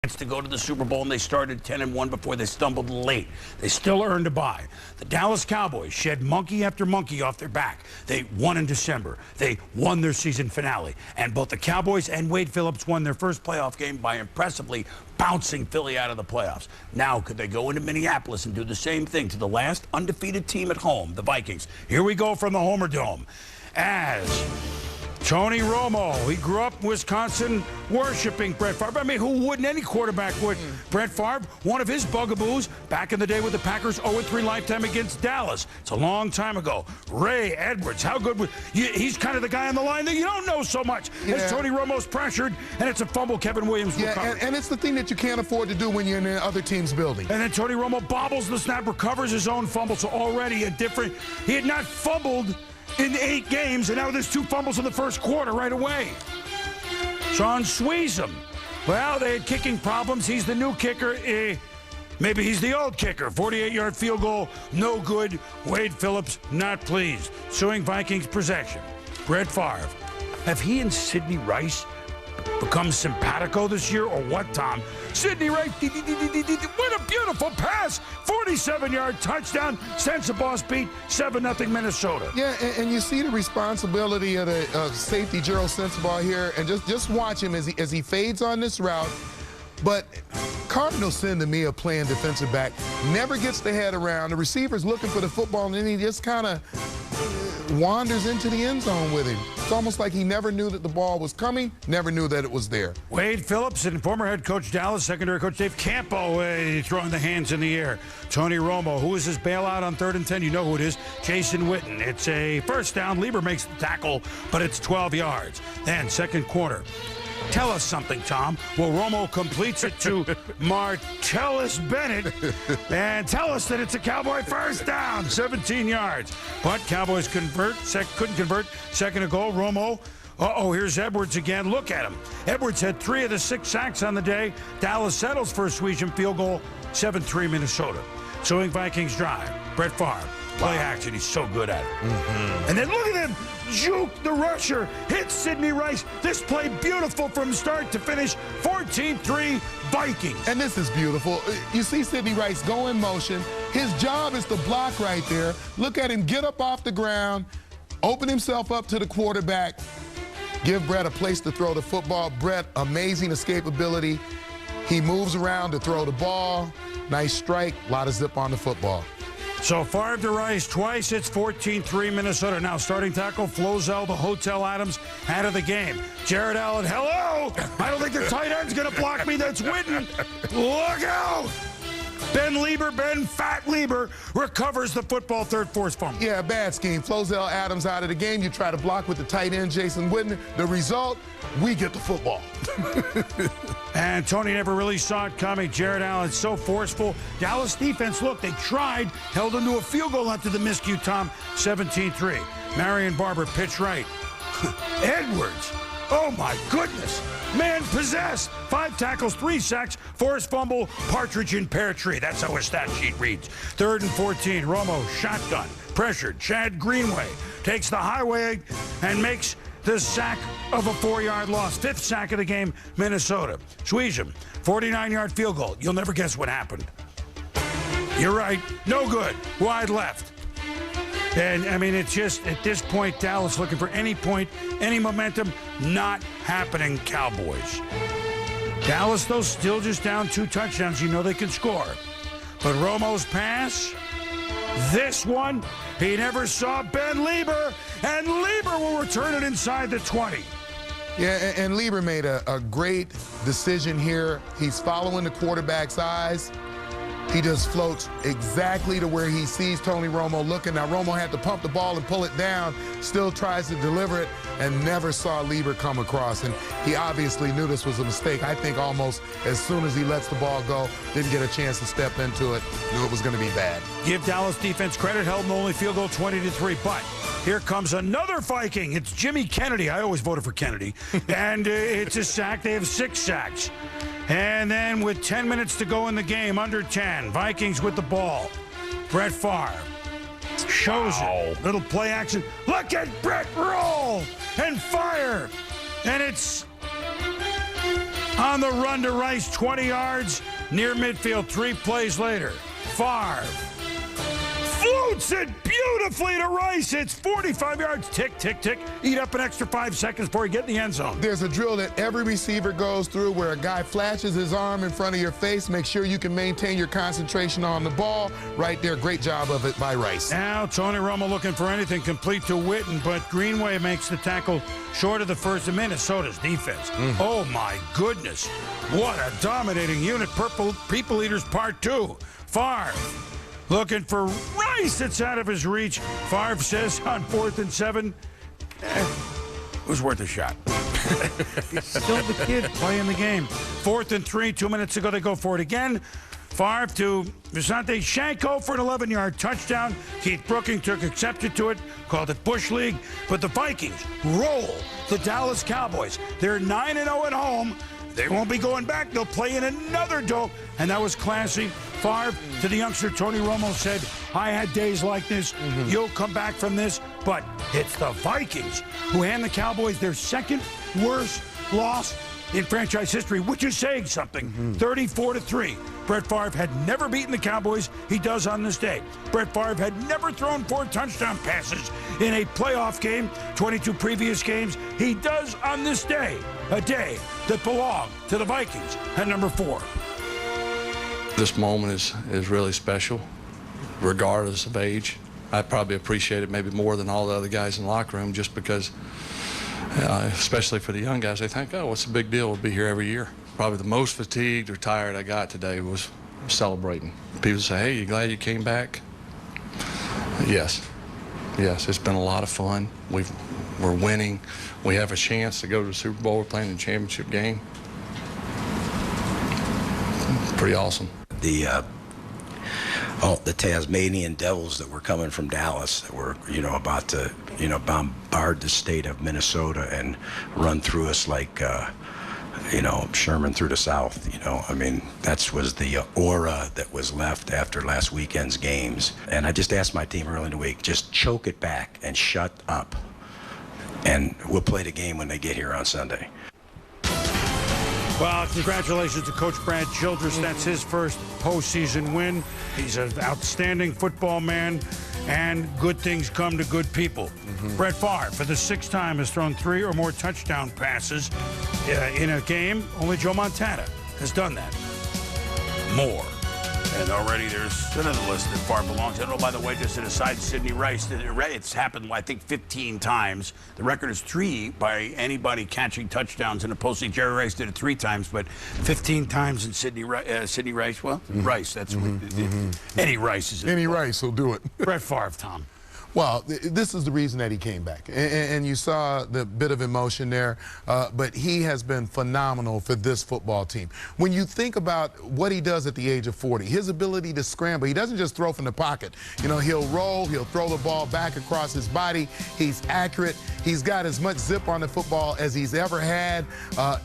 to go to the Super Bowl, and they started 10-1 before they stumbled late. They still earned a bye. The Dallas Cowboys shed monkey after monkey off their back. They won in December. They won their season finale. And both the Cowboys and Wade Phillips won their first playoff game by impressively bouncing Philly out of the playoffs. Now, could they go into Minneapolis and do the same thing to the last undefeated team at home, the Vikings? Here we go from the Homer Dome. As Tony Romo, he grew up in Wisconsin worshiping Brett Favre. I mean, who wouldn't? Any quarterback would. Brett Favre, one of his bugaboos back in the day with the Packers, 0-3 lifetime against Dallas. It's a long time ago. Ray Edwards, how good was he's kind of the guy on the line that you don't know so much. As Tony Romo's pressured, and it's a fumble. Kevin Williams recovers. And it's the thing that you can't afford to do when you're in the other team's building. And then Tony Romo bobbles the snap, recovers his own fumble. So already a different, he had not fumbled in 8 games, and now there's 2 fumbles in the first quarter right away. Sean Sweezum. Well, they had kicking problems. He's the new kicker. Maybe he's the old kicker. 48-yard field goal, no good. Wade Phillips, not pleased. Suing Vikings possession. Brett Favre. Have he and Sidney Rice become simpatico this year, or what, Tom? Sidney Rice, what a beautiful pass! 47-yard touchdown, sends the boss beat, 7-0 Minnesota. Yeah, and you see the responsibility of the safety Gerald Sensabaugh here, and just watch him as he fades on this route. But Cardinal Sindemia playing defensive back never gets the head around. The receiver's looking for the football, and then he just kind of wanders into the end zone with him. It's almost like he never knew that the ball was coming, never knew that it was there. Wade Phillips and former head coach Dallas, secondary coach Dave Campo throwing the hands in the air. Tony Romo, who is his bailout on 3rd and 10? You know who it is. Jason Witten. It's a first down. Lieber makes the tackle, but it's 12 yards. Then second quarter. Tell us something, Tom. Well, Romo completes it to Martellus Bennett, and tell us that it's a Cowboy first down, 17 yards. But Cowboys couldn't convert. Second and goal, Romo. Here's Edwards again. Look at him. Edwards had 3 of the 6 sacks on the day. Dallas settles for a Sweezum field goal, 7-3 Minnesota. Suing Vikings drive. Brett Favre. Play action. He's so good at it. And then look at him. Juke, the rusher, hits Sidney Rice. This play beautiful from start to finish. 14-3 Vikings. And this is beautiful. You see Sidney Rice go in motion. His job is to block right there. Look at him get up off the ground, open himself up to the quarterback, give Brett a place to throw the football. Brett, amazing escapability. He moves around to throw the ball. Nice strike, a lot of zip on the football. So Favre to Rice twice, it's 14-3 Minnesota. Now starting tackle, Flozell, the Hotel Adams, out of the game. Jared Allen, hello! I don't think the tight end's going to block me. That's Witten. Look out! Ben Fat Lieber, recovers the football, third force fumble. Yeah, bad scheme. Flozell Adams out of the game. You try to block with the tight end, Jason Witten. The result, we get the football. And Tony never really saw it coming. Jared Allen, so forceful. Dallas defense, look, they tried, held into a field goal after the miscue, Tom, 17-3. Marion Barber, pitch right. Edwards, oh my goodness. Man possessed. 5 tackles, 3 sacks, forced fumble, partridge in pear tree. That's how his stat sheet reads. 3rd and 14, Romo, shotgun, pressured. Chad Greenway takes the highway and makes the sack of a 4-yard loss. 5th sack of the game, Minnesota. Sweezum, 49-yard field goal. You'll never guess what happened. You're right, no good, wide left. And, I mean, it's just, at this point, Dallas looking for any point, any momentum, not happening, Cowboys. Dallas, though, still just down 2 touchdowns. You know they can score. But Romo's pass, this one, he never saw Ben Lieber, and Lieber will return it inside the 20. Yeah, and Lieber made a great decision here. He's following the quarterback's eyes. He just floats exactly to where he sees Tony Romo looking. Now, Romo had to pump the ball and pull it down, still tries to deliver it, and never saw Lieber come across. And he obviously knew this was a mistake. I think almost as soon as he lets the ball go, didn't get a chance to step into it, knew it was going to be bad. Give Dallas defense credit, held an only field goal 20-3, but here comes another Viking. It's Jimmy Kennedy. I always voted for Kennedy. And it's a sack. They have 6 sacks. And then with 10 minutes to go in the game, under 10, Vikings with the ball. Brett Favre shows it. Little play action. Look at Brett roll and fire. And it's On the run to Rice, 20 yards, near midfield, 3 plays later. Favre floats it beautifully to Rice. It's 45 yards. Tick, tick, tick. Eat up an extra 5 seconds before you get in the end zone. There's a drill that every receiver goes through where a guy flashes his arm in front of your face. Make sure you can maintain your concentration on the ball. Right there, great job of it by Rice. Now Tony Romo looking for anything complete to Witten, but Greenway makes the tackle short of the first of Minnesota's defense. Oh, my goodness. What a dominating unit. Purple People Eaters Part 2. Favre looking for Rice. It's out of his reach. Favre says on 4th and 7, it was worth a shot. He's still the kid playing the game. 4th and 3, 2 minutes ago, they go for it again. Favre to Visante Shanko for an 11-yard touchdown. Keith Brooking took exception to it, called it Bush League. But the Vikings roll the Dallas Cowboys. They're 9-0 at home. They won't be going back. They'll play in another dome. And that was classy. Favre to the youngster Tony Romo said, I had days like this. You'll come back from this. But it's the Vikings who hand the Cowboys their second worst loss in franchise history, which is saying something. 34-3. Brett Favre had never beaten the Cowboys. He does on this day. Brett Favre had never thrown 4 touchdown passes in a playoff game, 22 previous games. He does on this day, a day that belonged to the Vikings at number 4. This moment is really special, regardless of age. I probably appreciate it maybe more than all the other guys in the locker room, just because, especially for the young guys, they think, oh, what's the big deal? We'll be here every year. Probably the most fatigued or tired I got today was celebrating. People say, hey, you glad you came back? Yes. Yes, it's been a lot of fun. We're winning. We have a chance to go to the Super Bowl. We're playing the championship game. Pretty awesome. The Tasmanian Devils that were coming from Dallas that were, about to, bombard the state of Minnesota and run through us like, Sherman through the South. I mean, that was the aura that was left after last weekend's games. And I just asked my team early in the week, just choke it back and shut up. And we'll play the game when they get here on Sunday. Well, congratulations to Coach Brad Childress. That's his first postseason win. He's an outstanding football man, and good things come to good people. Brett Favre, for the 6th time, has thrown 3 or more touchdown passes in a game. Only Joe Montana has done that. More. And already there's another list that Favre belongs. Oh, by the way, just an aside, Sidney Rice, it's happened, I think, 15 times. The record is 3 by anybody catching touchdowns in a postseason. Jerry Rice did it 3 times, but 15 times in Sidney Rice. Well, Rice, that's Eddie Rice is it. Any Rice will do it. Brett Favre, Tom. Well, this is the reason that he came back. And you saw the bit of emotion there, but he has been phenomenal for this football team. When you think about what he does at the age of 40, his ability to scramble, he doesn't just throw from the pocket. He'll roll, he'll throw the ball back across his body. He's accurate. He's got as much zip on the football as he's ever had.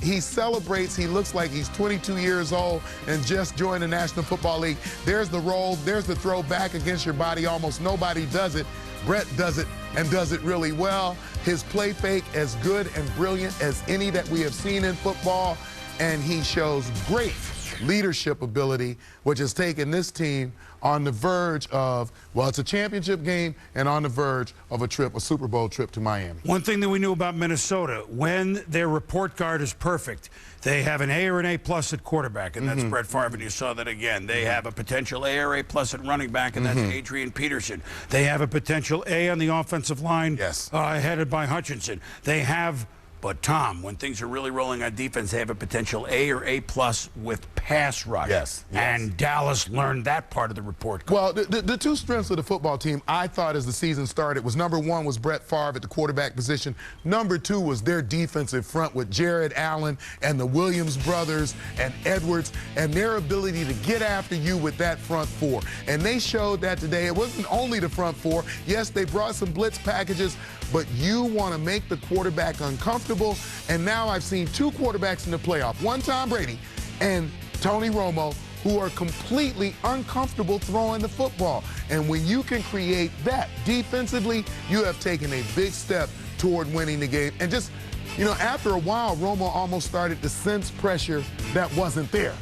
He celebrates. He looks like he's 22 years old and just joined the National Football League. There's the roll. There's the throw back against your body. Almost nobody does it. Brett does it and does it really well. His play fake as good and brilliant as any that we have seen in football, and he shows great leadership ability, which has taken this team on the verge of, well, it's a championship game and on the verge of a Super Bowl trip to Miami. One thing that we knew about Minnesota, when their report card is perfect, they have an A or an A plus at quarterback, and that's Brett Favre, and you saw that again. They have a potential A or A plus at running back, and that's Adrian Peterson. They have a potential A on the offensive line, headed by Hutchinson. They have, but Tom, when things are really rolling on defense, they have a potential A or A plus with pass rush. Yes. And Dallas learned that part of the report card. Well, the 2 strengths of the football team, I thought, as the season started, was number 1 was Brett Favre at the quarterback position. Number 2 was their defensive front with Jared Allen and the Williams brothers and Edwards, and their ability to get after you with that front 4. And they showed that today. It wasn't only the front 4. Yes, they brought some blitz packages, but you want to make the quarterback uncomfortable. And now I've seen 2 quarterbacks in the playoff, one Tom Brady and Tony Romo, who are completely uncomfortable throwing the football. And when you can create that defensively, you have taken a big step toward winning the game. And just you know, after a while, Romo almost started to sense pressure that wasn't there.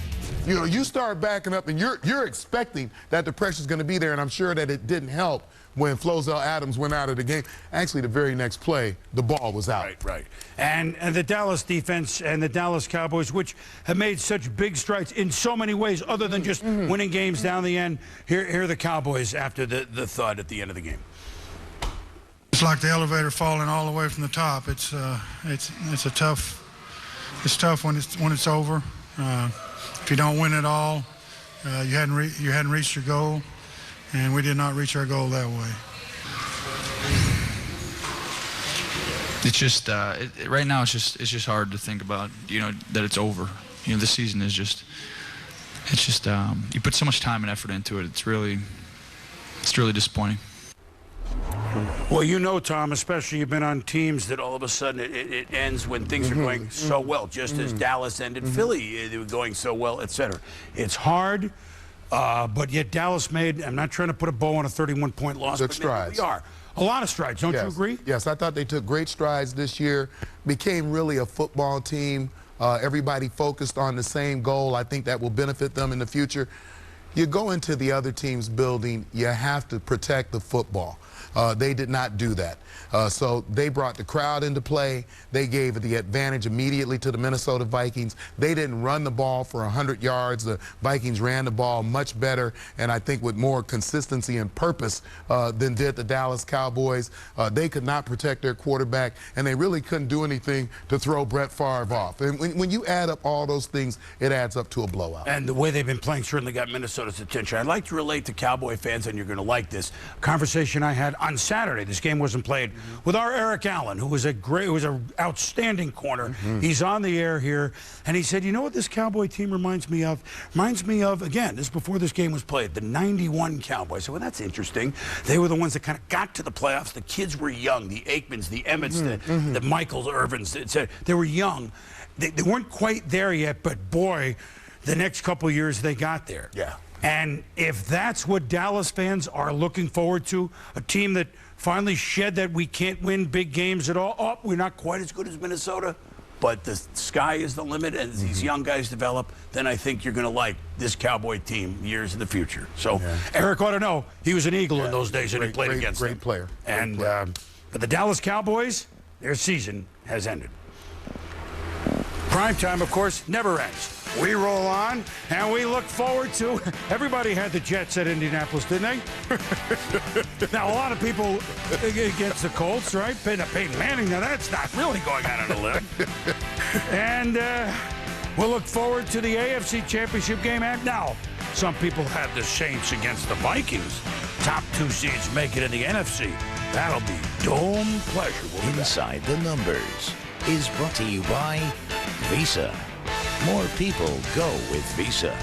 You know, you start backing up and you're expecting that the pressure's going to be there, and I'm sure that it didn't help when Flozell Adams went out of the game. Actually, the very next play, the ball was out. Right. And the Dallas defense and the Dallas Cowboys, which have made such big strides in so many ways other than just winning games down the end. Here are the Cowboys after the thud at the end of the game. It's like the elevator falling all the way from the top. It's tough when it's over. If you don't win it all, you hadn't reached your goal, and we did not reach our goal that way. It's just right now. It's just hard to think about. That it's over. This season is just. It's just you put so much time and effort into it. It's really disappointing. Well, Tom, especially you've been on teams that all of a sudden it ends when things are going so well, just as Dallas ended Philly. They were going so well, etc. It's hard, but yet Dallas made, I'm not trying to put a bow on a 31-point loss, Took but strides. We are. A lot of strides, don't you agree? Yes, I thought they took great strides this year, became really a football team. Everybody focused on the same goal. I think that will benefit them in the future. You go into the other team's building, you have to protect the football. They did not do that. So they brought the crowd into play. They gave the advantage immediately to the Minnesota Vikings. They didn't run the ball for 100 yards. The Vikings ran the ball much better, and I think with more consistency and purpose than did the Dallas Cowboys. They could not protect their quarterback, and they really couldn't do anything to throw Brett Favre off. And when you add up all those things, it adds up to a blowout. And the way they've been playing certainly got Minnesota's attention. I'd like to relate to Cowboy fans, and you're going to like this, conversation I had on Saturday. This game wasn't played with our Eric Allen, who was an outstanding corner. He's on the air here, and he said, you know what this Cowboy team reminds me of? Reminds me of, again, this is before this game was played, the 91 Cowboys. So, well, that's interesting. They were the ones that kind of got to the playoffs. The kids were young, the Aikmans, the Emmets, the Michaels, Irvins, etc. They were young. They weren't quite there yet, but boy, the next couple of years they got there. Yeah. And if that's what Dallas fans are looking forward to, a team that finally shed that we can't win big games at all. Oh, we're not quite as good as Minnesota, but the sky is the limit, and as these young guys develop, then I think you're going to like this Cowboy team years in the future. So Eric ought to know he was an Eagle in those days, and he played against them. Great player. And but the Dallas Cowboys, their season has ended. Primetime, of course, never ends. We roll on, and we look forward to. Everybody had the Jets at Indianapolis, didn't they? Now, a lot of people against the Colts, right? Peyton Manning, now that's not really going out on a limb. And we'll look forward to the AFC Championship Game. And now, some people have the Saints against the Vikings. Top two seeds make it in the NFC. That'll be dome pleasure. We'll Inside the Numbers is brought to you by Visa. More people go with Visa.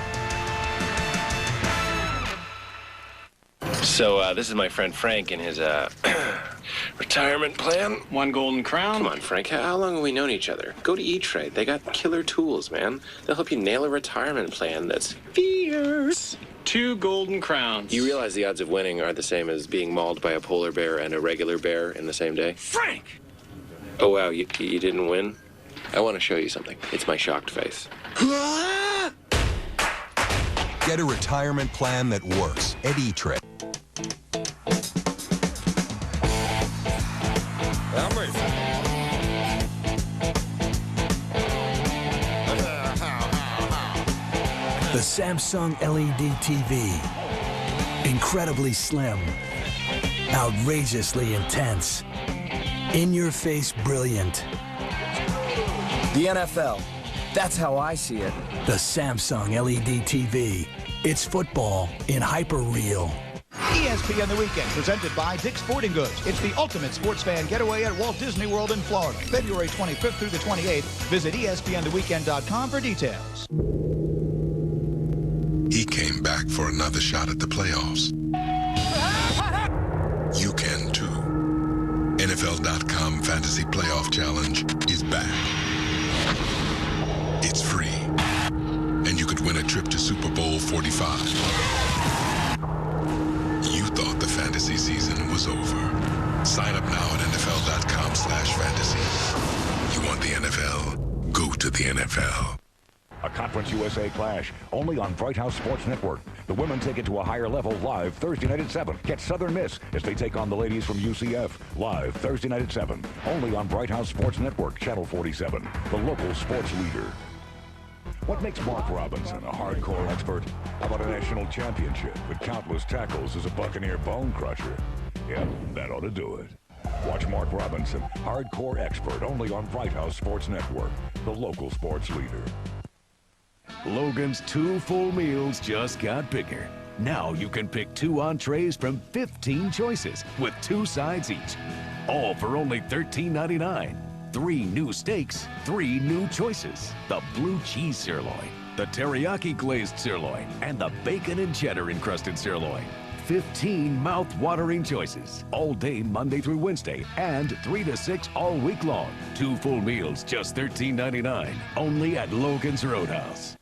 So this is my friend Frank and his retirement plan. One golden crown. Come on, Frank. How long have we known each other? Go to E-Trade. They got killer tools, man. They'll help you nail a retirement plan that's fierce. 2 golden crowns. You realize the odds of winning are the same as being mauled by a polar bear and a regular bear in the same day? Frank! Oh, wow. You didn't win? I want to show you something. It's my shocked face. Get a retirement plan that works at E-Trade. The Samsung LED TV. Incredibly slim. Outrageously intense. In-your-face brilliant. The NFL. That's how I see it. The Samsung LED TV. It's football in hyper-real. ESPN The Weekend, presented by Dick's Sporting Goods. It's the ultimate sports fan getaway at Walt Disney World in Florida. February 25th through the 28th. Visit ESPNTheWeekend.com for details. He came back for another shot at the playoffs. You can too. NFL.com Fantasy Playoff Challenge is back. It's free. And you could win a trip to Super Bowl 45. You thought the fantasy season was over. Sign up now at NFL.com/fantasy. You want want the NFL? Go to the NFL. A Conference USA clash, only on Bright House Sports Network. The women take it to a higher level live Thursday night at 7. Catch Southern Miss as they take on the ladies from UCF. Live Thursday night at 7. Only on Bright House Sports Network, Channel 47. The local sports leader. What makes Mark Robinson a hardcore expert? How about a national championship with countless tackles as a Buccaneer bone crusher? Yep, that ought to do it. Watch Mark Robinson, hardcore expert, only on Bright House Sports Network. The local sports leader. Logan's 2 full meals just got bigger. Now you can pick 2 entrees from 15 choices with 2 sides each. All for only $13.99. 3 new steaks, 3 new choices. The blue cheese sirloin, the teriyaki glazed sirloin, and the bacon and cheddar encrusted sirloin. 15 mouth-watering choices. All day Monday through Wednesday and 3 to 6 all week long. 2 full meals, just $13.99. Only at Logan's Roadhouse.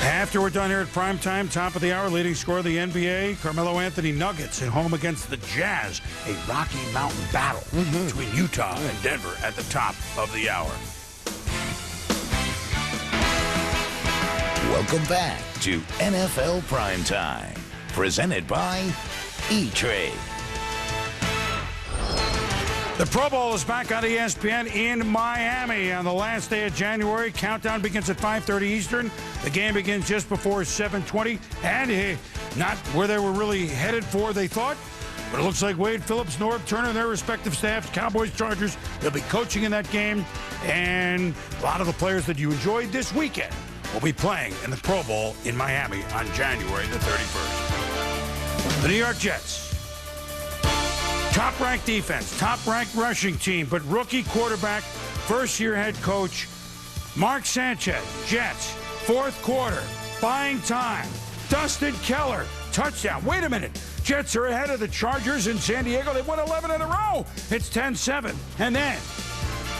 After we're done here at Primetime, top of the hour, leading scorer of the NBA, Carmelo Anthony Nuggets at home against the Jazz. A Rocky Mountain battle between Utah and Denver at the top of the hour. Welcome back to NFL Primetime, presented by E-Trade. The Pro Bowl is back on ESPN in Miami on the last day of January. Countdown begins at 5:30 Eastern. The game begins just before 7:20. And not where they were really headed for, they thought. But it looks like Wade Phillips, Norv Turner, their respective staffs, Cowboys, Chargers, they'll be coaching in that game. And a lot of the players that you enjoyed this weekend will be playing in the Pro Bowl in Miami on January the 31st. The New York Jets. Top-ranked defense, top-ranked rushing team, but rookie quarterback, first-year head coach, Mark Sanchez, Jets, fourth quarter, buying time, Dustin Keller, touchdown. Wait a minute, Jets are ahead of the Chargers in San Diego. They won 11 in a row. It's 10-7. And then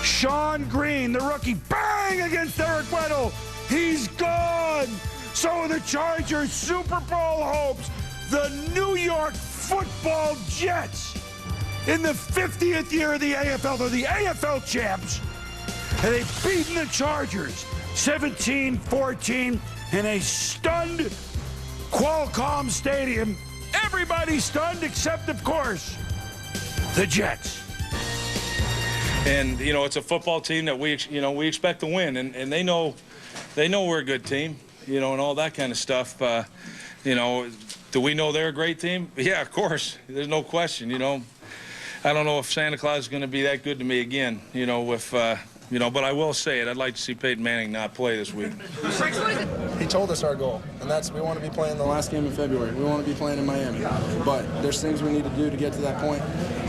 Sean Green, the rookie, bang against Eric Weddle. He's gone. So are the Chargers' Super Bowl hopes. The New York Football Jets. In the 50th year of the AFL, they're the AFL champs. And they've beaten the Chargers 17-14 in a stunned Qualcomm Stadium. Everybody's stunned except, of course, the Jets. And, you know, it's a football team that we expect to win. And they know we're a good team, you know, and all that kind of stuff. You know, do we know they're a great team? Yeah, of course. There's no question, you know. I don't know if Santa Claus is going to be that good to me again, you know, you know, but I will say it. I'd like to see Peyton Manning not play this week. He told us our goal, and that's we want to be playing the last game in February. We want to be playing in Miami. But there's things we need to do to get to that point.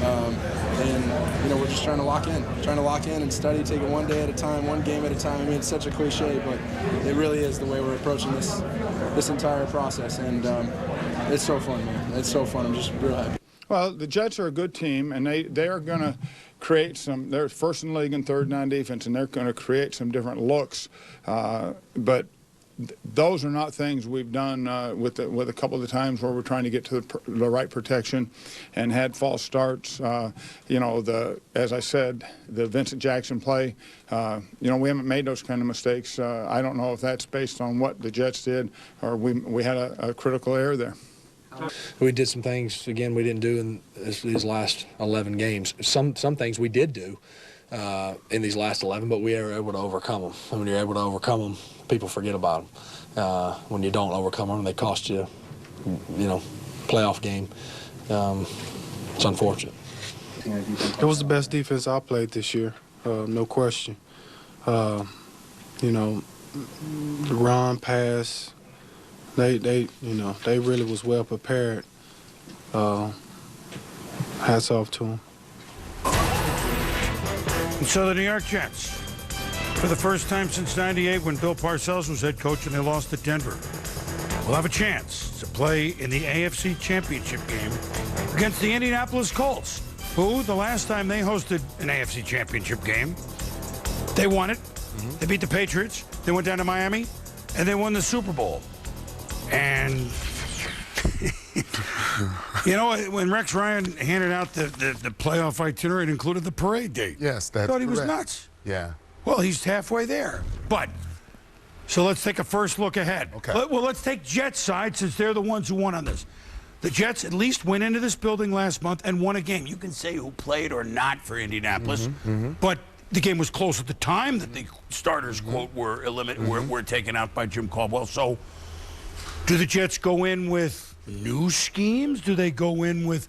And, you know, we're just trying to lock in and study, take it one day at a time, one game at a time. I mean, it's such a cliche, but it really is the way we're approaching this entire process. And it's so fun, man. It's so fun. I'm just real happy. Well, the Jets are a good team, and they are going to create some. They're first in the league in third down defense, and they're going to create some different looks. But those are not things we've done with a couple of the times where we're trying to get to the right protection and had false starts. You know, as I said, the Vincent Jackson play. You know, we haven't made those kind of mistakes. I don't know if that's based on what the Jets did or we had a critical error there. We did some things, again, we didn't do in these last 11 games. Some things we did do in these last 11, but we were able to overcome them. And when you're able to overcome them, people forget about them. When you don't overcome them, they cost you, you know, playoff game. It's unfortunate. It was the best defense I played this year, no question. You know, the run, pass, They really was well prepared. Hats off to them. And so the New York Jets, for the first time since '98 when Bill Parcells was head coach and they lost to Denver, will have a chance to play in the AFC Championship Game against the Indianapolis Colts, who the last time they hosted an AFC Championship game, they won it. They beat the Patriots. They went down to Miami, and they won the Super Bowl. And, you know, when Rex Ryan handed out the playoff itinerary, it included the parade date. Yes, that's I thought he was correct. nuts. Yeah. Well, he's halfway there. But, so let's take a first look ahead. Okay. Well, let's take Jets side since they're the ones who won on this. The Jets at least went into this building last month and won a game. You can say who played or not for Indianapolis, but the game was close at the time that the starters, quote, were taken out by Jim Caldwell. So do the Jets go in with new schemes? Do they go in with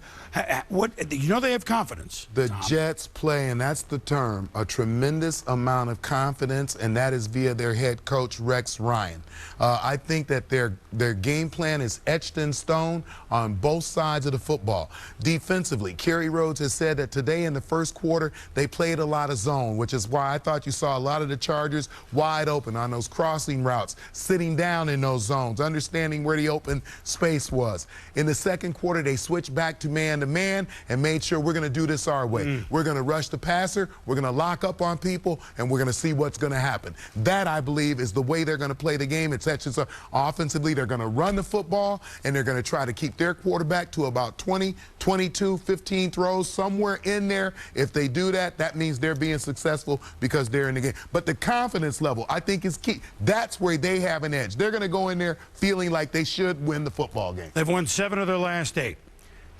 what? You know they have confidence. The Jets play, and that's the term, a tremendous amount of confidence, and that is via their head coach, Rex Ryan. I think that their game plan is etched in stone on both sides of the football. Defensively, Kerry Rhodes has said that today in the first quarter, they played a lot of zone, which is why I thought you saw a lot of the Chargers wide open on those crossing routes, sitting down in those zones, understanding where the open space was. In the second quarter, they switched back to man-to-man and made sure we're going to do this our way. We're going to rush the passer, we're going to lock up on people, and we're going to see what's going to happen. That, I believe, is the way they're going to play the game. It's actually offensively, they're going to run the football, and they're going to try to keep their quarterback to about 20, 22, 15 throws, somewhere in there. If they do that, that means they're being successful because they're in the game. But the confidence level, I think, is key. That's where they have an edge. They're going to go in there feeling like they should win the football game. They've won 7 of their last 8.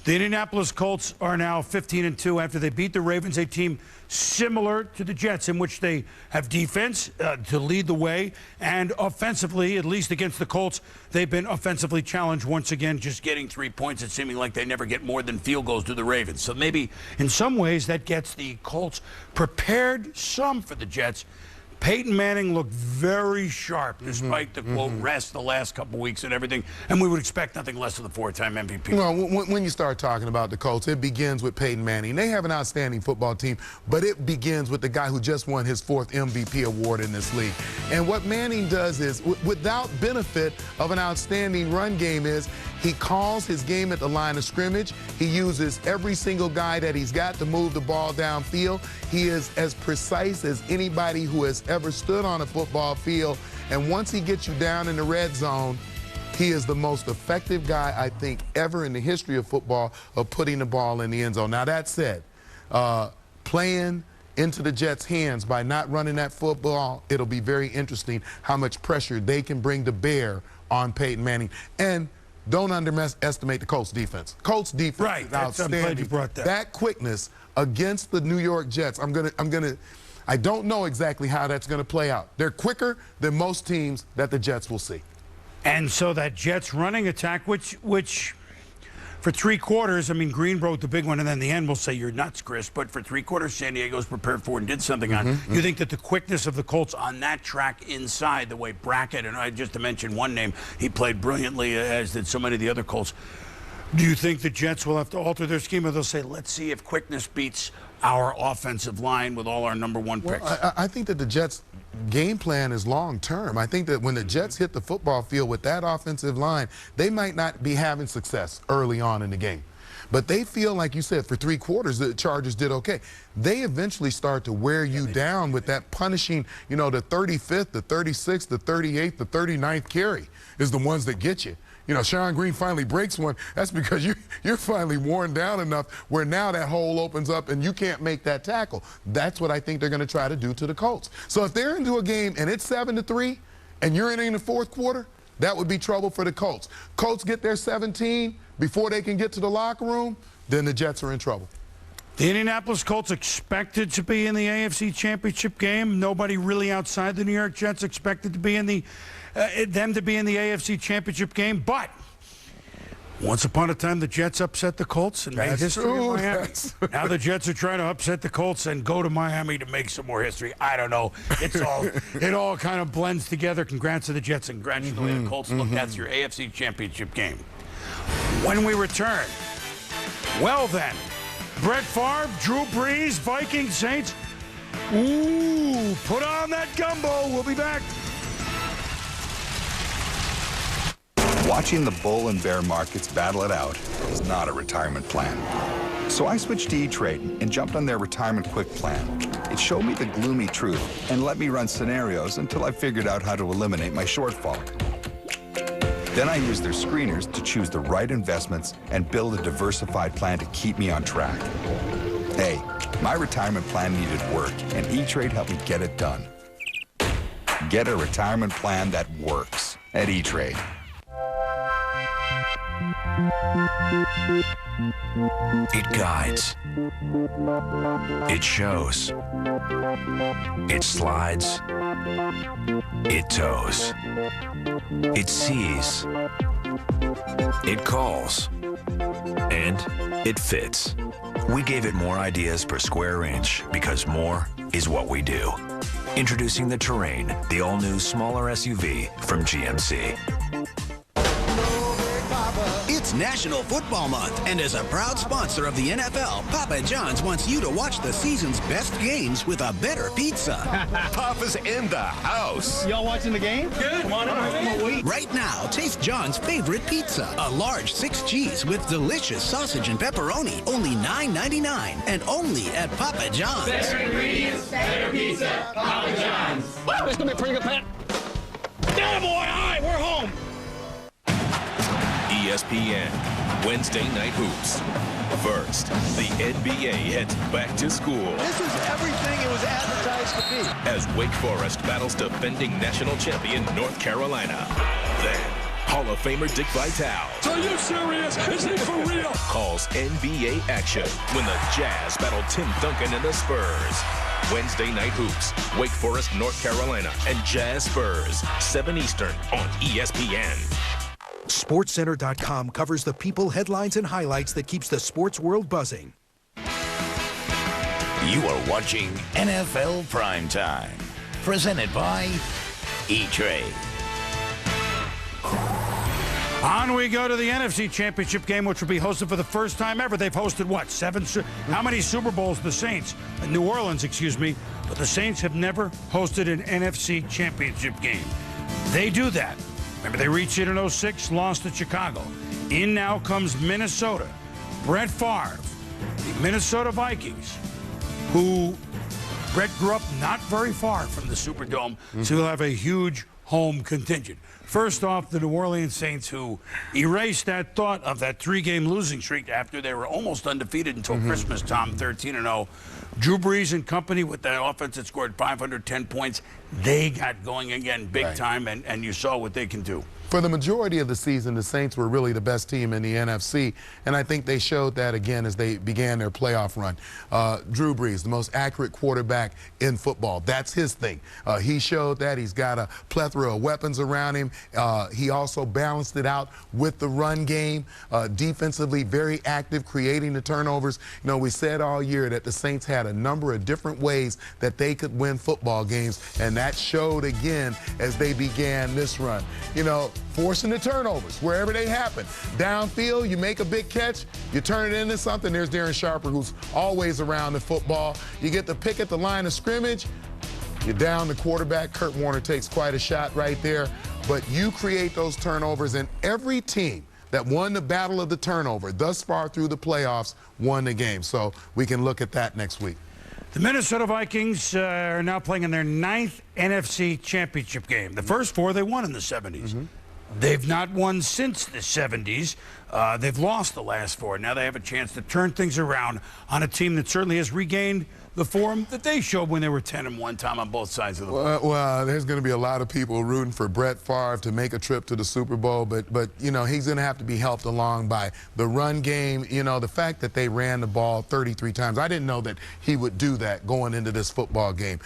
The Indianapolis Colts are now 15-2 after they beat the Ravens, a team similar to the Jets in which they have defense to lead the way, and offensively, at least against the Colts, they've been offensively challenged once again, just getting 3 points and seeming like they never get more than field goals to the Ravens. So maybe in some ways that gets the Colts prepared some for the Jets. Peyton Manning looked very sharp despite the, quote, rest the last couple weeks and everything, and we would expect nothing less of the 4-time MVP. Well, when you start talking about the Colts, it begins with Peyton Manning. They have an outstanding football team, but it begins with the guy who just won his 4th MVP award in this league. And what Manning does is, without benefit of an outstanding run game, is he calls his game at the line of scrimmage. He uses every single guy that he's got to move the ball downfield. He is as precise as anybody who has ever stood on a football field. And once he gets you down in the red zone, he is the most effective guy, I think, ever in the history of football of putting the ball in the end zone. Now, that said, playing into the Jets' hands by not running that football, it'll be very interesting how much pressure they can bring to bear on Peyton Manning. And don't underestimate the Colts defense. Colts defense is outstanding. I'm glad you brought that. That quickness against the New York Jets, I don't know exactly how that's going to play out. They're quicker than most teams that the Jets will see. And so that Jets running attack, which for 3 quarters, I mean, Green broke the big one, and then the end will say you're nuts, Chris. But for 3 quarters, San Diego's prepared for it and did something on. You think that the quickness of the Colts on that track inside, the way Brackett, and just to mention one name, he played brilliantly, as did so many of the other Colts. Do you think the Jets will have to alter their scheme, or they'll say, let's see if quickness beats our offensive line with all our #1 picks? Well, I think that the Jets' game plan is long-term. I think that when the Jets hit the football field with that offensive line, they might not be having success early on in the game. But they feel, like you said, for 3 quarters, the Chargers did okay. They eventually start to wear you down with that punishing, the 35th, the 36th, the 38th, the 39th carry is the ones that get you. Sean Green finally breaks one. That's because you're finally worn down enough where now that hole opens up and you can't make that tackle. That's what I think they're going to try to do to the Colts. So if they're into a game and it's 7-3 and you're in the 4th quarter, that would be trouble for the Colts. Colts get their 17 before they can get to the locker room, then the Jets are in trouble. The Indianapolis Colts expected to be in the AFC Championship game. Nobody really outside the New York Jets expected to be in the AFC Championship game. But once upon a time, the Jets upset the Colts and made history in Miami. Now the Jets are trying to upset the Colts and go to Miami to make some more history. I don't know. It all kind of blends together. Congrats to the Jets and congrats to the Colts. Look, that's your AFC Championship game. When we return, well then, Brett Favre, Drew Brees, Vikings, Saints. Ooh, put on that gumbo. We'll be back. Watching the bull and bear markets battle it out is not a retirement plan. So I switched to E-Trade and jumped on their retirement quick plan. It showed me the gloomy truth and let me run scenarios until I figured out how to eliminate my shortfall. Then I used their screeners to choose the right investments and build a diversified plan to keep me on track. Hey, My retirement plan needed work, and E-Trade helped me get it done. Get a retirement plan that works at E-Trade. It guides. It shows. It slides. It tows. It sees. It calls. And it fits. We gave it more ideas per square inch because more is what we do. Introducing the Terrain, the all-new smaller SUV from GMC. It's National Football Month, and as a proud sponsor of the NFL, Papa John's wants you to watch the season's best games with a better pizza. Papa's in the house. Y'all watching the game? Good. Come on in. Right now, taste John's favorite pizza. A large 6 cheese with delicious sausage and pepperoni. Only $9.99, and only at Papa John's. Better ingredients, better pizza. Papa John's. Wow, it's going to be a pretty good plan. Yeah, boy. All right, we're home. ESPN, Wednesday Night Hoops. First, the NBA heads back to school. This is everything it was advertised to be. As Wake Forest battles defending national champion North Carolina. Then, Hall of Famer Dick Vitale. Are you serious? Is he for real? Calls NBA action when the Jazz battle Tim Duncan and the Spurs. Wednesday Night Hoops, Wake Forest, North Carolina, and Jazz Spurs, 7 Eastern on ESPN. SportsCenter.com covers the people, headlines, and highlights that keeps the sports world buzzing. You are watching NFL Primetime, presented by E-Trade. On we go to the NFC Championship Game, which will be hosted for the first time ever. They've hosted, what, 7? How many Super Bowls? The Saints, New Orleans, excuse me. But the Saints have never hosted an NFC Championship Game. They do that. Remember, they reached it in 06, lost to Chicago. In now comes Minnesota. Brett Favre, the Minnesota Vikings, who Brett grew up not very far from the Superdome, so he'll have a huge home contingent. First off, the New Orleans Saints, who erased that thought of that 3-game losing streak after they were almost undefeated until Christmas, Tom, 13-0. Drew Brees and company with that offense that scored 510 points, they got going again big time, and you saw what they can do. For the majority of the season, the Saints were really the best team in the NFC, and I think they showed that again as they began their playoff run. Drew Brees, the most accurate quarterback in football. That's his thing. He showed that. He's got a plethora of weapons around him. He also balanced it out with the run game. Defensively, very active, creating the turnovers. You know, we said all year that the Saints had a number of different ways that they could win football games, and that showed again as they began this run. You know, forcing the turnovers wherever they happen. Downfield, you make a big catch, you turn it into something. There's Darren Sharper, who's always around the football. You get the pick at the line of scrimmage, you're down the quarterback. Kurt Warner takes quite a shot right there. But you create those turnovers, and every team that won the battle of the turnover thus far through the playoffs won the game. So we can look at that next week. The Minnesota Vikings are now playing in their 9th NFC Championship game. The first 4 they won in the 70s. They've not won since the 70s. They've lost the last 4. Now they have a chance to turn things around on a team that certainly has regained the form that they showed when they were 10-1, Tom, on both sides of the ball. Well, there's going to be a lot of people rooting for Brett Favre to make a trip to the Super Bowl, but you know, he's going to have to be helped along by the run game. You know, the fact that they ran the ball 33 times, I didn't know that he would do that going into this football game.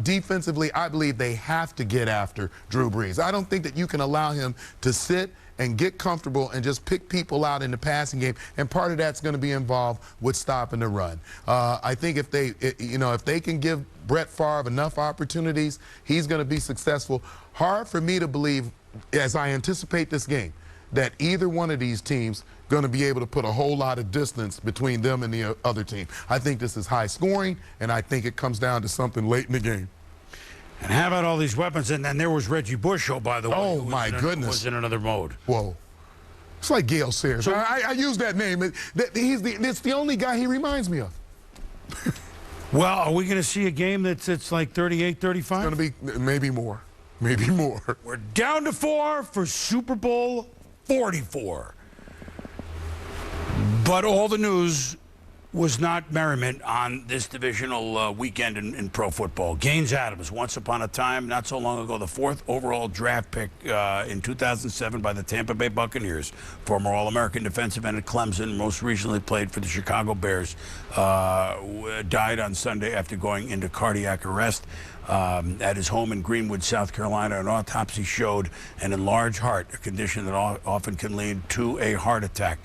Defensively, I believe they have to get after Drew Brees. I don't think that you can allow him to sit and get comfortable and just pick people out in the passing game, and part of that's going to be involved with stopping the run. I think if they can give Brett Favre enough opportunities, he's going to be successful. Hard for me to believe, as I anticipate this game, that either one of these teams going to be able to put a whole lot of distance between them and the other team. I think this is high scoring, and I think it comes down to something late in the game. And how about all these weapons? And then there was Reggie Bush, by the way. Oh, my goodness. Was in another mode. Whoa. It's like Gale Sayers. So, I use that name. It's the only guy he reminds me of. Well, are we going to see a game that's like 38-35? It's going to be maybe more. Maybe more. We're down to 4 for Super Bowl 44. But all the news was not merriment on this divisional weekend in pro football. Gaines Adams, once upon a time, not so long ago, the 4th overall draft pick in 2007 by the Tampa Bay Buccaneers, former All-American defensive end at Clemson, most recently played for the Chicago Bears, died on Sunday after going into cardiac arrest at his home in Greenwood, South Carolina. An autopsy showed an enlarged heart, a condition that often can lead to a heart attack.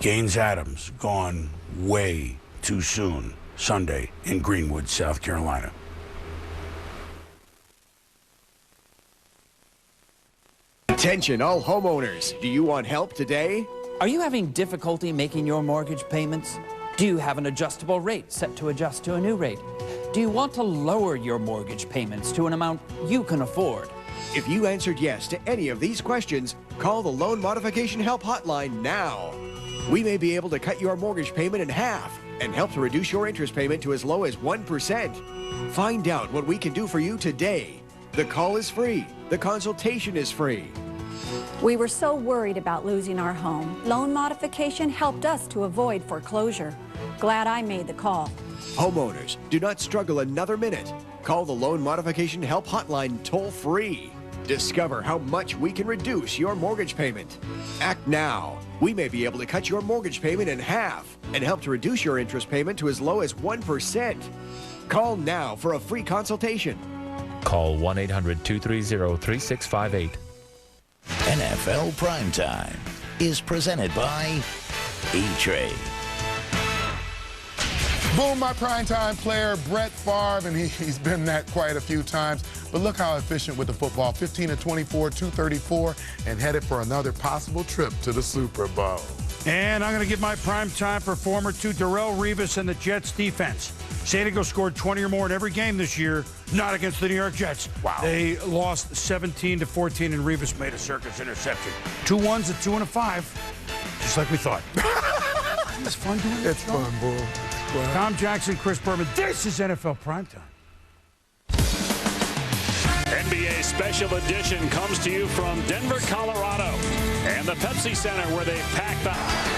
Gaines Adams gone way too soon Sunday in Greenwood, South Carolina. Attention all homeowners. Do you want help today? Are you having difficulty making your mortgage payments? Do you have an adjustable rate set to adjust to a new rate? Do you want to lower your mortgage payments to an amount you can afford? If you answered yes to any of these questions, call the Loan Modification Help Hotline now. We may be able to cut your mortgage payment in half and help to reduce your interest payment to as low as 1%. Find out what we can do for you today. The call is free. The consultation is free. We were so worried about losing our home. Loan modification helped us to avoid foreclosure. Glad I made the call. Homeowners, do not struggle another minute. Call the Loan Modification Help Hotline toll-free. Discover how much we can reduce your mortgage payment. Act now. We may be able to cut your mortgage payment in half and help to reduce your interest payment to as low as 1%. Call now for a free consultation. Call 1-800-230-3658. NFL Primetime is presented by E-Trade. Boom, my primetime player, Brett Favre, and he's been that quite a few times. But look how efficient with the football, 15 of 24, 234, and headed for another possible trip to the Super Bowl. And I'm going to give my primetime performer to Darrelle Revis and the Jets defense. San Diego scored 20 or more in every game this year, not against the New York Jets. Wow. They lost 17-14, and Revis made a circus interception. 2 1s, a 2 and a 5, just like we thought. It's fun doing It's fun, bro. Tom Jackson, Chris Berman. This is NFL Primetime. NBA Special Edition comes to you from Denver, Colorado, and the Pepsi Center, where they pack the